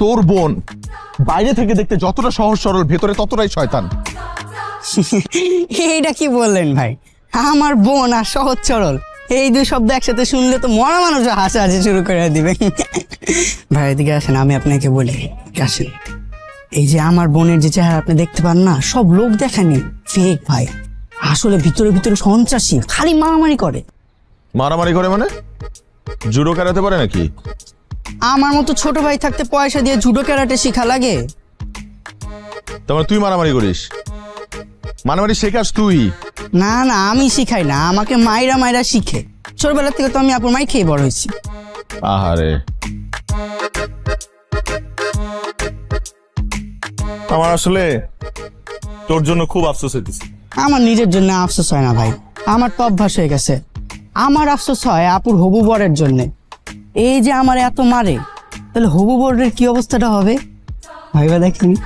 তোর বোন বাইরে থেকে দেখতে যতটা সহজ সরল, ভেতরে ততটাই শয়তান। এইটা কি বললেন ভাই? আমার বোন আর সহজ সরল, এই দুই শব্দ একসাথে শুনলে তো মরা মানুষ হাসাহাসি শুরু করে দিবে। ভাই এদিকে আসেন, আমি আপনাকে বলি, আসেন। এই যে আমার বোনের যে চেহারা আপনি দেখতে পান না, সব লোক দেখানি, ফেক ভাই। আসলে ভিতরে ভিতরে সন্ত্রাসী, খালি মারামারি করে। মারামারি করে মানে? জুডো কারাতে পারে নাকি? আমার মতো ছোট ভাই থাকতে পয়সা দিয়ে জুডো ক্যারাটে শিখা লাগে? তারপরে তুই মারামারি করিস? মারামারি শেখাস তুই? না না, আমি শিখাই না, আমাকে মাইরা মাইরা শিখে। ছোটবেলা থেকে তো আমি আপুর মাই খেয়ে বড় হয়েছি। আহারে, আমার আসলে তোর জন্য খুব আফসোস হইতেছে। আমার নিজের জন্য আফসোস হয় না ভাই, আমার তো অভ্যাস হয়ে গেছে। আমার আফসোস হয় আপুর হবু বরের জন্যে। এই যে আমার এত মারে, তাহলে হবু বরের কি অবস্থাটা হবে ভাইবা দেখিনি?